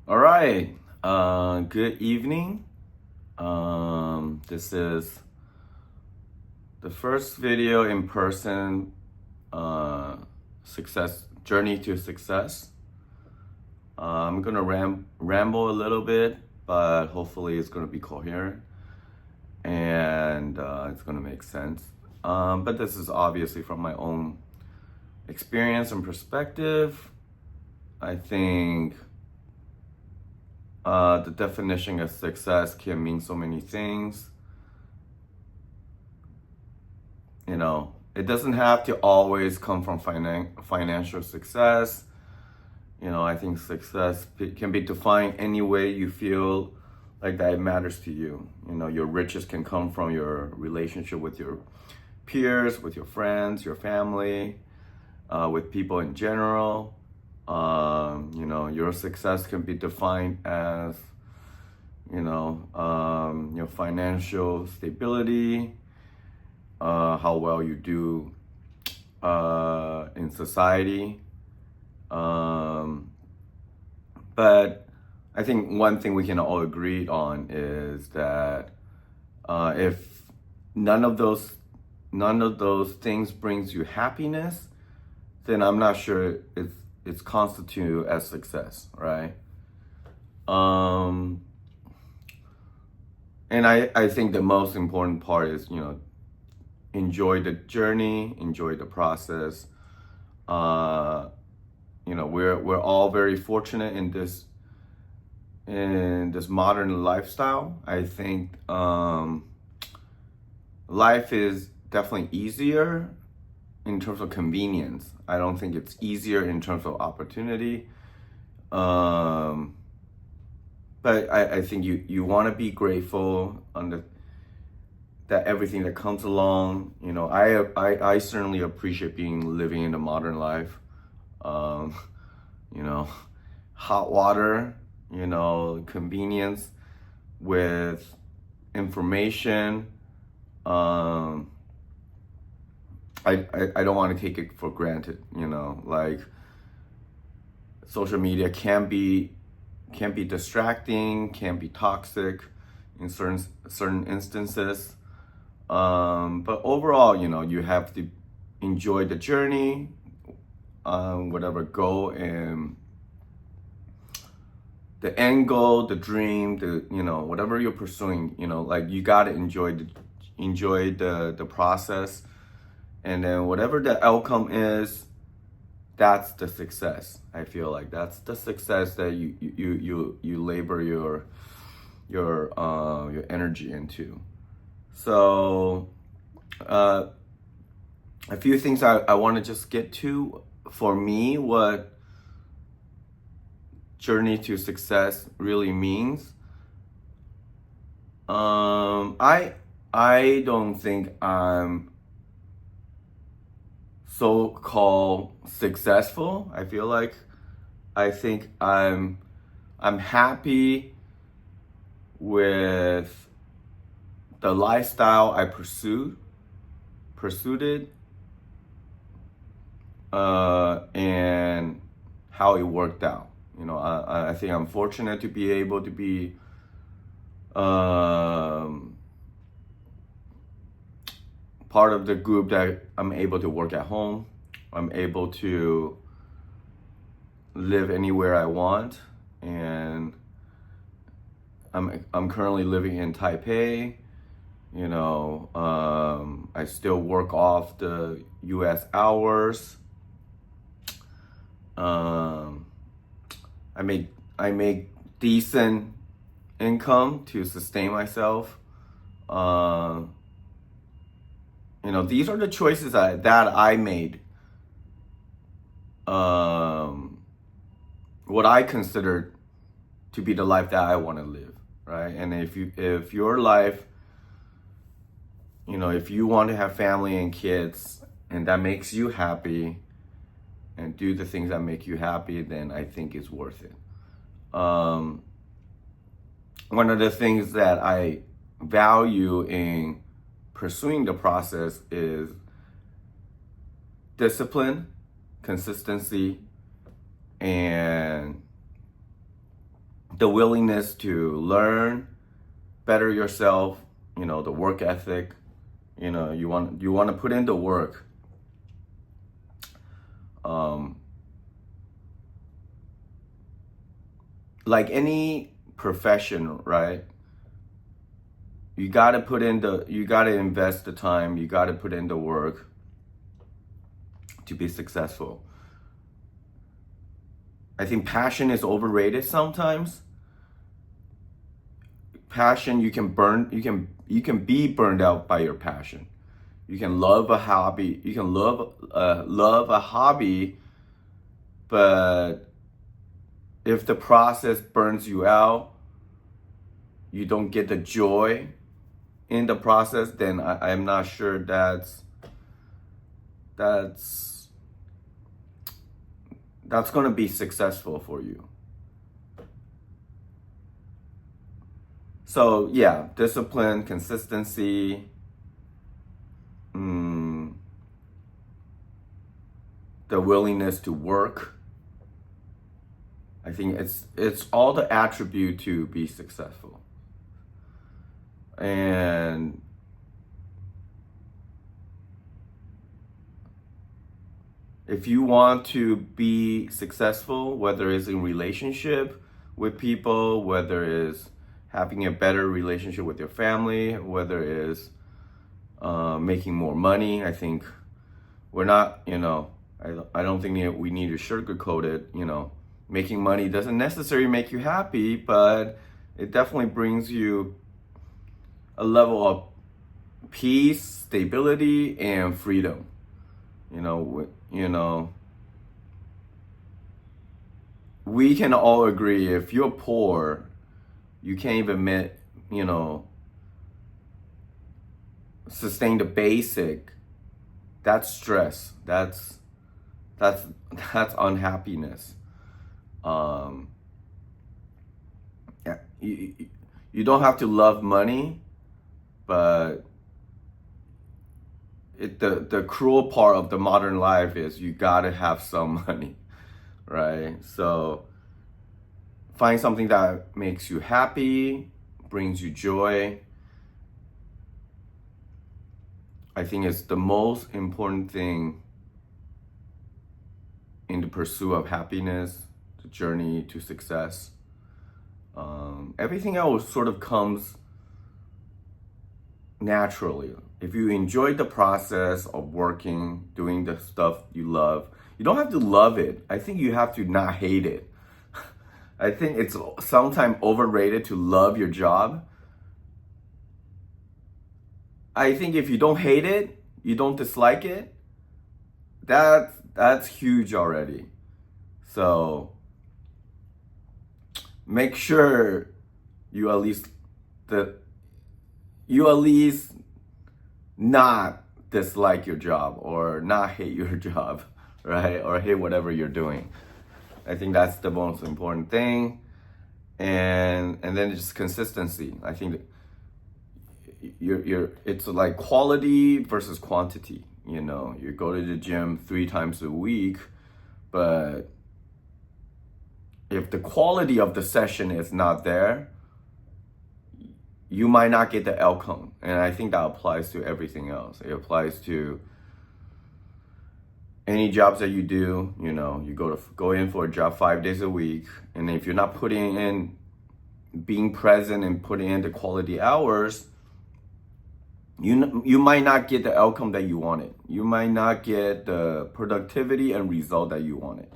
All right. Good evening. This is the first video in person success journey to success. I'm gonna ramble a little bit, but hopefully it's gonna be coherent and it's gonna make sense. But this is obviously from my own experience and perspective. I think the definition of success can mean so many things. You know, it doesn't have to always come from financial success. You know, I think success can be defined any way you feel like that it matters to you. You know, your riches can come from your relationship with your peers, with your friends, your family, with people in general. You know, your success can be defined as, your financial stability, how well you do in society. But I think one thing we can all agree on is that if none of those things brings you happiness, then I'm not sure it's constituted as success, right? And I think the most important part is, enjoy the journey, enjoy the process. We're all very fortunate in this modern lifestyle. I think life is definitely easier in terms of convenience. I don't think it's easier in terms of opportunity. But I think you want to be grateful on that everything that comes along. You know, I certainly appreciate living in the modern life. You know, hot water, convenience with information. I don't want to take it for granted, like social media can be distracting, can be toxic in certain instances. But overall, you have to enjoy the journey, whatever goal and the end goal, the dream, whatever you're pursuing, like you gotta enjoy the process, and then whatever the outcome is, that's the success. I feel like that's the success that you labor your energy into. So a few things I want to just get to. For me, what journey to success really means. I don't think I'm so-called successful. I think I'm happy with the lifestyle I pursued it, and how it worked out. I think I'm fortunate to be able to be part of the group that I'm able to work at home. I'm able to live anywhere I want, and I'm currently living in Taipei. I still work off the U.S. hours. I make decent income to sustain myself. These are the choices that I made. What I consider to be the life that I want to live, right? And if your life, if you want to have family and kids, and that makes you happy, and do the things that make you happy, then I think it's worth it. One of the things that I value in pursuing the process is discipline, consistency, and the willingness to learn, better yourself, the work ethic, you want to put in the work. Like any profession, right? You got to invest the time, you got to put in the work to be successful. I think passion is overrated sometimes. Passion, you can be burned out by your passion. You can love a hobby, love a hobby, but if the process burns you out, you don't get the joy in the process, then I'm not sure that's gonna be successful for you. So yeah, discipline, consistency, the willingness to work. I think it's all the attribute to be successful. And if you want to be successful, whether it's in relationship with people, whether it's having a better relationship with your family, whether it's making more money, I think we're not, I don't think we need to sugarcoat it. Making money doesn't necessarily make you happy, but it definitely brings you a level of peace, stability, and freedom. We can all agree if you're poor, you can't even sustain the basic. That's stress. That's unhappiness. Yeah, you don't have to love money, but the cruel part of the modern life is you gotta have some money, right? So find something that makes you happy, brings you joy. I think it's the most important thing in the pursuit of happiness, the journey to success. Everything else sort of comes naturally. If you enjoy the process of working, doing the stuff you love, you don't have to love it. I think you have to not hate it. I think it's sometimes overrated to love your job. I think if you don't hate it, you don't dislike it, that's huge already. So make sure you at least not dislike your job or not hate your job, right? Or hate whatever you're doing. I think that's the most important thing. And then just consistency. I think it's like quality versus quantity. You go to the gym 3 times a week, but if the quality of the session is not there, you might not get the outcome. And I think that applies to everything else. It applies to any jobs that you do. You go in for a job 5 days a week, and if you're not putting in, being present and putting in the quality hours, you might not get the outcome that you wanted. You might not get the productivity and result that you wanted.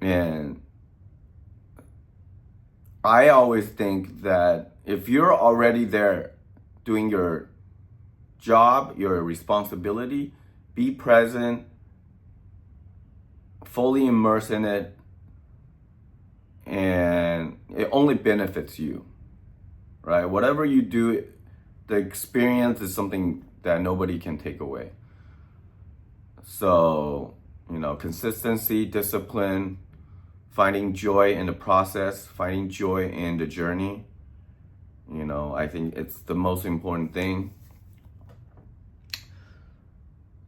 And I always think that if you're already there doing your job, your responsibility, be present, fully immerse in it, and it only benefits you, right? Whatever you do, the experience is something that nobody can take away. So, consistency, discipline, finding joy in the process, finding joy in the journey. I think it's the most important thing.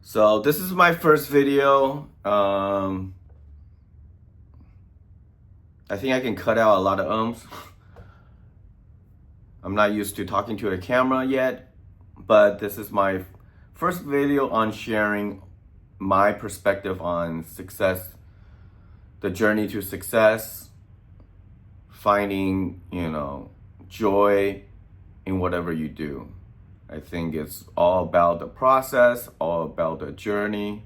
So this is my first video. I think I can cut out a lot of ums. I'm not used to talking to a camera yet, but this is my first video on sharing my perspective on success, the journey to success, finding, joy in whatever you do. I think it's all about the process, all about the journey.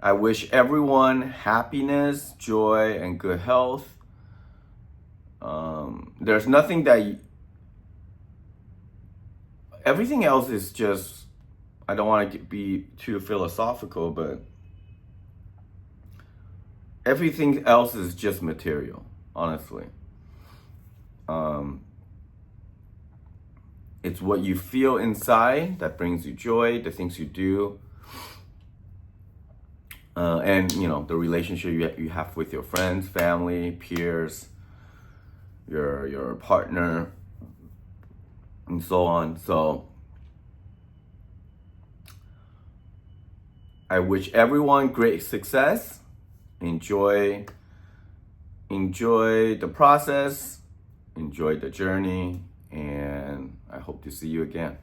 I wish everyone happiness, joy, and good health. There's nothing that everything else is just, I don't want to be too philosophical, but everything else is just material, honestly. It's what you feel inside that brings you joy, the things you do, and the relationship you have with your friends, family, peers, your partner, and so on. So I wish everyone great success. Enjoy the process, enjoy the journey, and I hope to see you again.